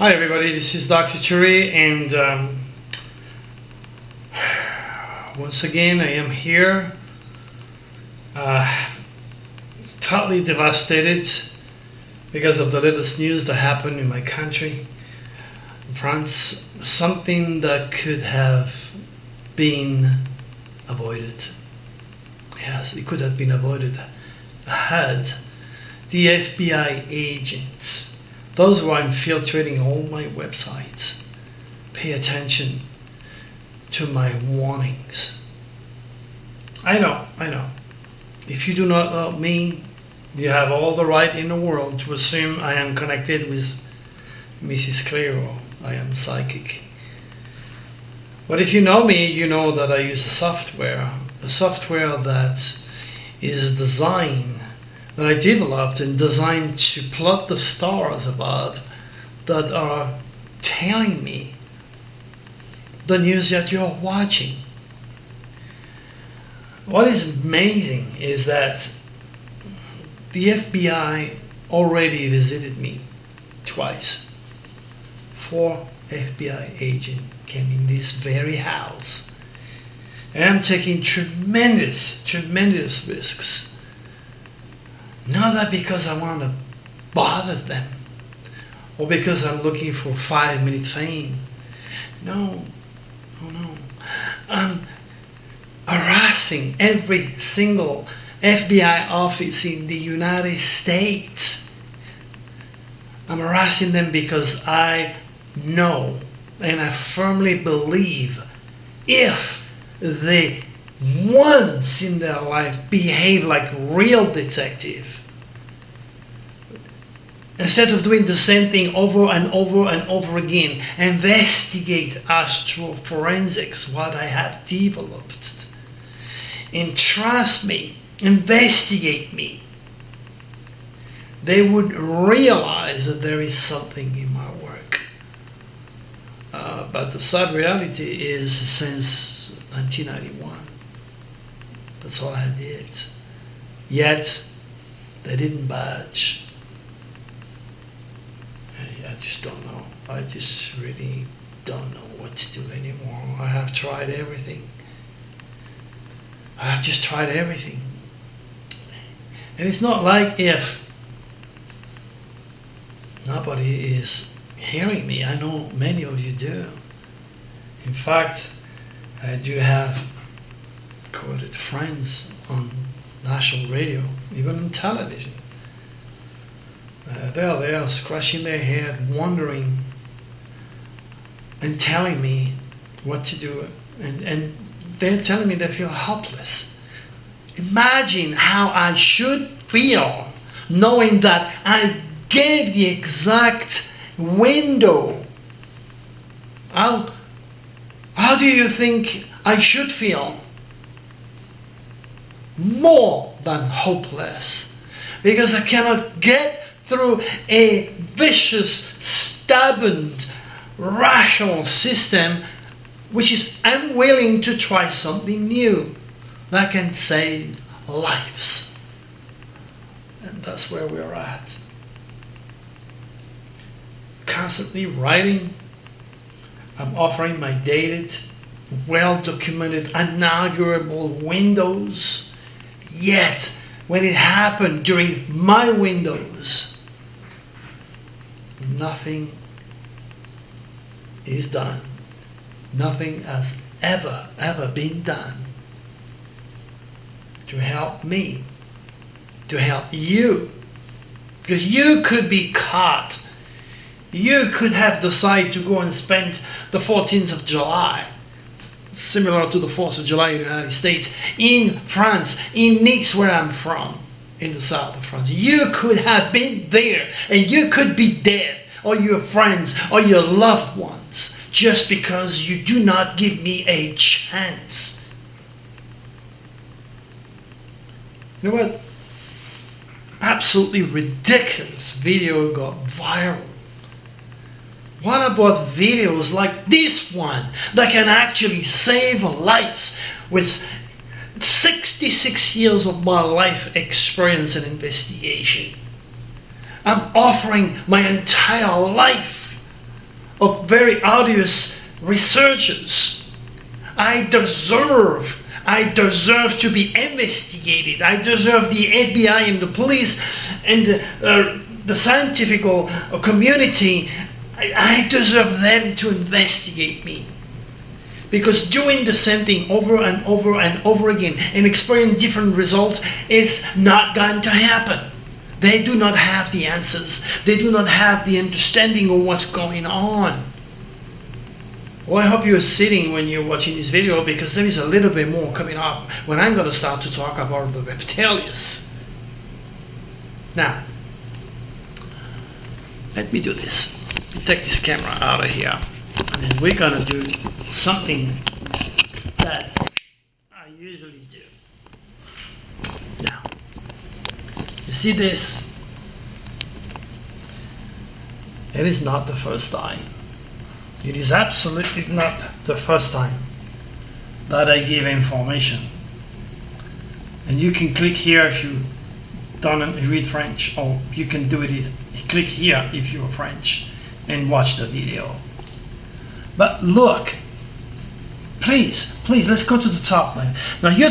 Hi everybody, this is Dr. Turi, and once again I am here, totally devastated because of the latest news that happened in my country, France. Something that could have been avoided. Yes, it could have been avoided had the FBI agents, those who are infiltrating all my websites, pay attention to my warnings. I know. If you do not know me, you have all the right in the world to assume I am connected with Mrs. Cleo. I am psychic. But if you know me, you know that I use a software that is designed, that I developed and designed to plot the stars above that are telling me the news that you're watching. What is amazing is that the FBI already visited me twice. 4 FBI agents came in this very house. And I'm taking tremendous risks. Not that because I want to bother them or because I'm looking for 5-minute fame. No. I'm harassing every single FBI office in the United States. I'm harassing them because I know and I firmly believe if they once in their life behave like real detective, instead of doing the same thing over and over again, investigate astroforensics, what I have developed, and trust me, investigate me, they would realize that there is something in my work. But the sad reality is, since 1991, that's all I did. Yet, they didn't budge. I just don't know. I just really don't know what to do anymore. I have tried everything. I have just tried everything. And it's not like if nobody is hearing me. I know many of you do. In fact, I do have quoted friends on national radio, even on television. They're there scratching their head, wondering and telling me what to do. And they're telling me they feel helpless. Imagine how I should feel knowing that I gave the exact window. How do you think I should feel? More than hopeless, because I cannot get through a vicious, stubborn, rational system which is unwilling to try something new that can save lives. And that's where we're at. Constantly writing. I'm offering my dated, well-documented, inaugurable windows. Yet, when it happened during my windows, nothing is done. Nothing has ever been done to help me, to help you. Because you could be caught. You could have decided to go and spend the 14th of July, similar to the 4th of July in the United States, in France, in Nice, where I'm from, in the south of France. You could have been there, and you could be dead, or your friends, or your loved ones, just because you do not give me a chance. You know what? Absolutely ridiculous video got viral. What about videos like this one that can actually save lives with 66 years of my life experience and investigation? I'm offering my entire life of very arduous researchers. I deserve to be investigated. I deserve the FBI and the police and the scientific community. I deserve them to investigate me. Because doing the same thing over and over and over again and experiencing different results is not going to happen. They do not have the answers. They do not have the understanding of what's going on. Well, I hope you're sitting when you're watching this video, because there is a little bit more coming up when I'm going to start to talk about the reptilians. Now, let me do this. Take this camera out of here. And then we're going to do something that I usually do. Now, you see this? It is not the first time. It is absolutely not the first time that I give information. And you can click here if you don't read French, or you can do it. Click here if you're French and watch the video. But look, please, let's go to the top line. Now here,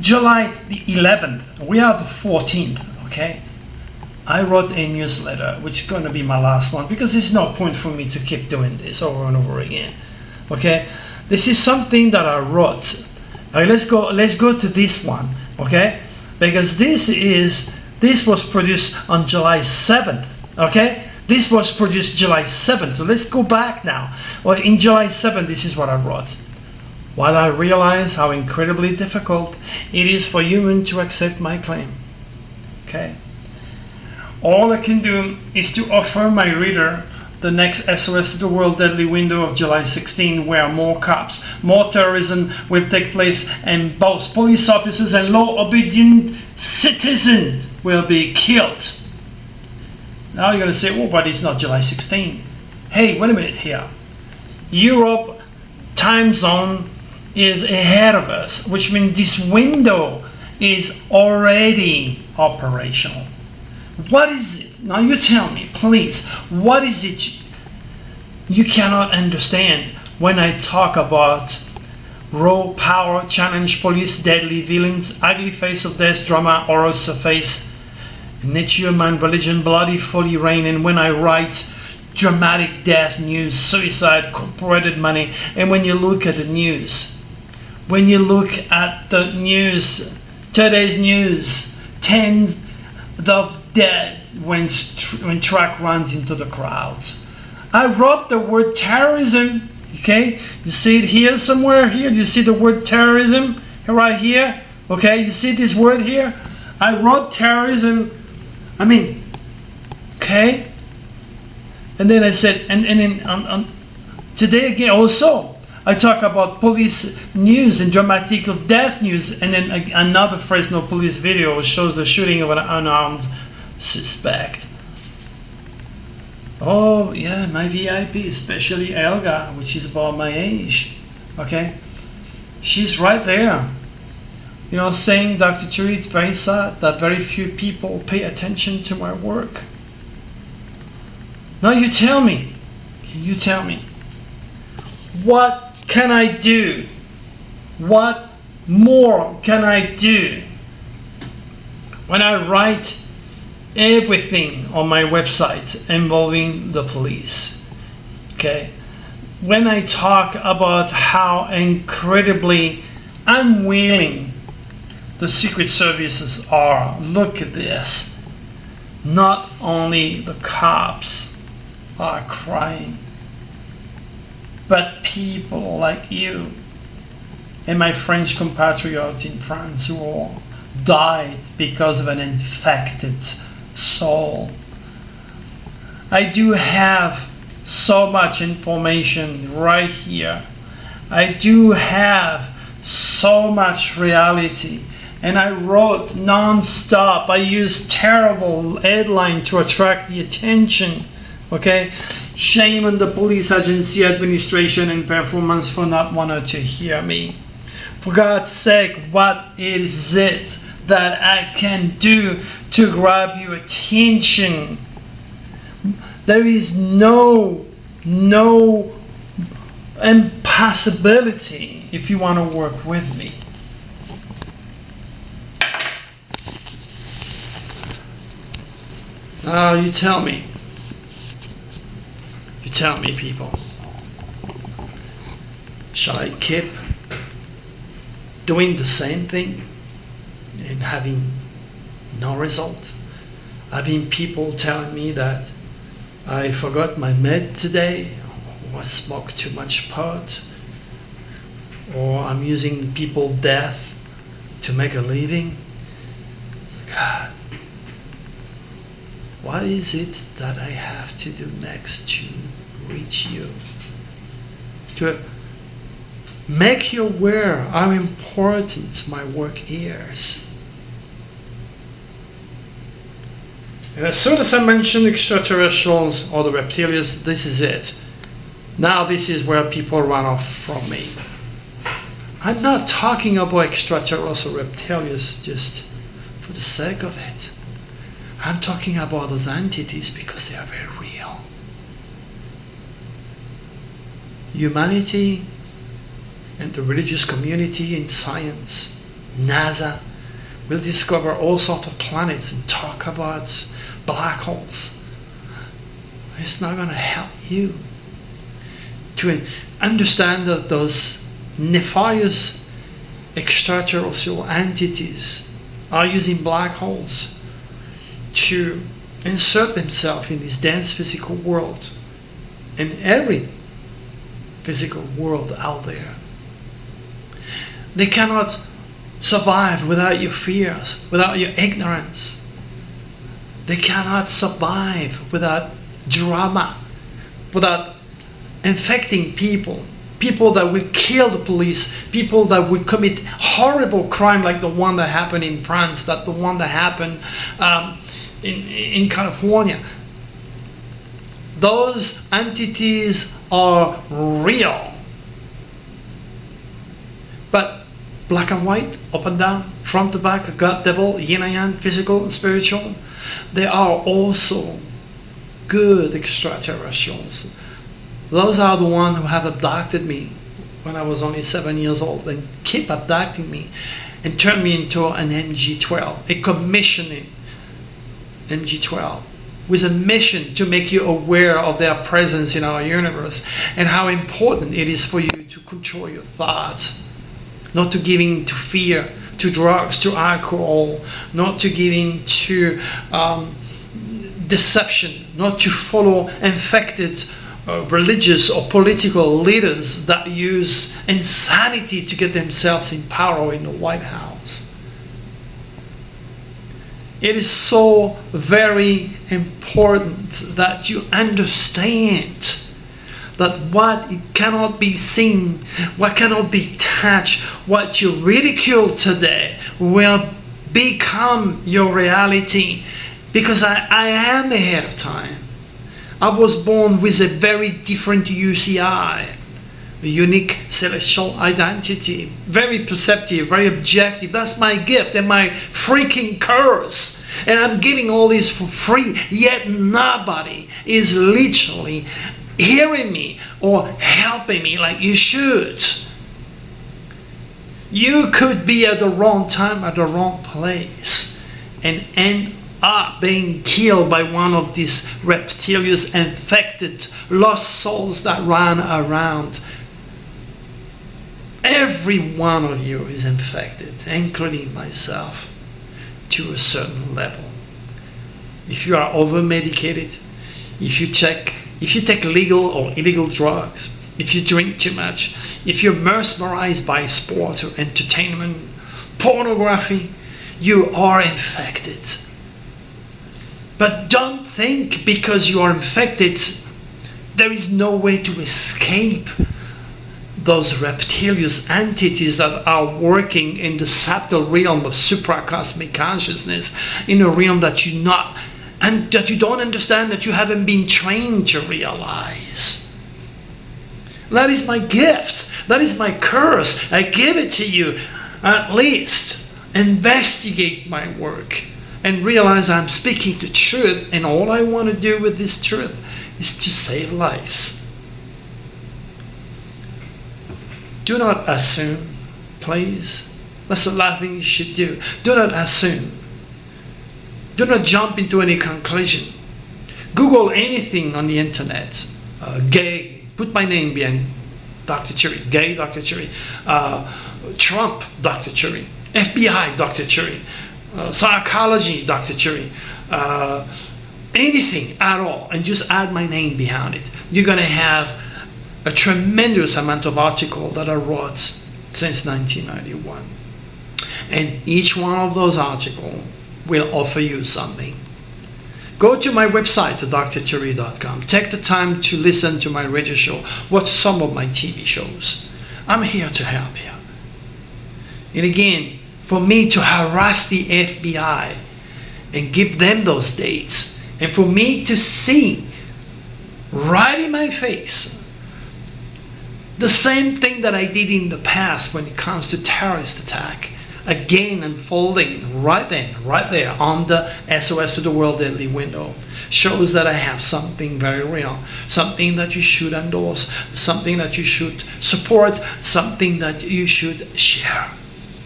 July the 11th, we are the 14th, okay? I wrote a newsletter, which is going to be my last one, because there's no point for me to keep doing this over and over again, okay? This is something that I wrote. Let's go to this one, okay? Because this was produced on July 7th, okay? This was produced July 7th, so let's go back now. Well, in July 7th, this is what I wrote. While I realize how incredibly difficult it is for humans to accept my claim, okay? All I can do is to offer my reader the next SOS to the World Deadly Window of July 16, where more cops, more terrorism will take place, and both police officers and law-obedient citizens will be killed. Now you're going to say, oh, but it's not July 16. Hey, wait a minute here. Europe time zone is ahead of us, which means this window is already operational. What is it? Now you tell me, please, what is it you cannot understand when I talk about raw power, challenge police, deadly villains, ugly face of death, drama, horror surface, nature, man, religion, bloody folly reign, and when I write dramatic death news, suicide, corporate money, and when you look at the news, today's news, tens of dead when truck runs into the crowds. I wrote the word terrorism, okay? You see it here somewhere here? You see the word terrorism right here? Okay, you see this word here? I wrote terrorism, okay? And then I said, and then on today again also, I talk about police news and dramatic of death news, and then another Fresno police video shows the shooting of an unarmed suspect. Oh yeah, my VIP, especially Elga, which is about my age, okay? She's right there, you know, saying, Dr. Turi, it's very sad that very few people pay attention to my work. Now you tell me, what can I do? What more can I do when I write everything on my website involving the police? Okay, when I talk about how incredibly unwilling the Secret Services are, look at this. Not only the cops are crying, but people like you and my French compatriot in France who all died because of an infected soul. I do have so much information right here. I do have so much reality. And I wrote non-stop. I used terrible headline to attract the attention. Okay? Shame on the police agency, administration, and performance for not wanting to hear me. For God's sake, what is it that I can do to grab your attention? There is no no impossibility if you want to work with me. Now you tell me. You tell me, people. Shall I keep doing the same thing and having no result? Having people telling me that I forgot my med today, or I smoked too much pot, or I'm using people's death to make a living. God, what is it that I have to do next to reach you? To make you aware how important my work is. And as soon as I mention extraterrestrials or the reptilians, this is it. Now this is where people run off from me. I'm not talking about extraterrestrials or reptilians just for the sake of it. I'm talking about those entities because they are very real. Humanity and the religious community in science, NASA, will discover all sorts of planets and talk about black holes. It's not going to help you to understand that those nefarious extraterrestrial entities are using black holes to insert themselves in this dense physical world and every physical world out there. They cannot survive without your fears, without your ignorance. They cannot survive without drama, without infecting people, people that will kill the police, people that will commit horrible crime like the one that happened in France, that the one that happened in California. Those entities are real. But black and white, up and down, front to back, God, devil, yin and yang, physical and spiritual, they are also good extraterrestrials. Those are the ones who have abducted me when I was only 7 years old and keep abducting me and turned me into an MG-12, a commissioning MG-12 with a mission to make you aware of their presence in our universe and how important it is for you to control your thoughts, not to give in to fear, to drugs, to alcohol, not to give in to deception, not to follow infected religious or political leaders that use insanity to get themselves in power in the White House. It is so very important that you understand that what it cannot be seen, what cannot be touched, what you ridicule today will become your reality. Because I am ahead of time. I was born with a very different UCI, a unique celestial identity, very perceptive, very objective. That's my gift and my freaking curse. And I'm giving all this for free, yet nobody is literally hearing me or helping me like you should. You could be at the wrong time at the wrong place and end up being killed by one of these reptilians infected lost souls that run around. Every one of you is infected, including myself, to a certain level. If you are over medicated, if you take legal or illegal drugs, if you drink too much, if you're mesmerized by sport or entertainment, pornography, you are infected. But don't think because you are infected, there is no way to escape those reptilian entities that are working in the subtle realm of supracosmic consciousness, in a realm that you don't understand, that you haven't been trained to realize. That is my gift. That is my curse. I give it to you. At least investigate my work and realize I'm speaking the truth, and all I want to do with this truth is to save lives. Do not assume, please. That's the last thing you should do. Do not assume. Do not jump into any conclusion. Google anything on the internet. Gay. Put my name behind Dr. Cherry. Gay Dr. Cherry. Trump Dr. Cherry. FBI Dr. Cherry. Psychology Dr. Cherry. Anything at all. And just add my name behind it. You're going to have a tremendous amount of articles that I wrote since 1991. And each one of those articles will offer you something. Go to my website, drcherry.com. Take the time to listen to my radio show, watch some of my TV shows. I'm here to help you. And again, for me to harass the FBI and give them those dates, and for me to see right in my face the same thing that I did in the past when it comes to terrorist attack, again unfolding right there on the SOS to the World Deadly window, shows that I have something very real, something that you should endorse, something that you should support, something that you should share.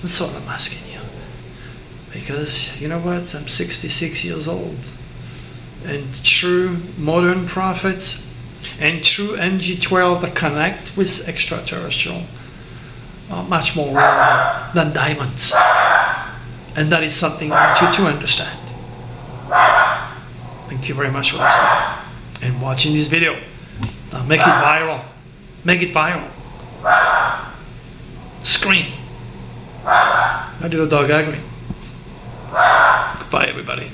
That's all I'm asking you. Because you know what? I'm 66 years old. And true modern prophets and true MG12 that connect with extraterrestrial are much more rare than diamonds. And that is something I want you to understand. Thank you very much for listening and watching this video. Now make it viral. Make it viral. Scream. My little dog agree. Bye everybody.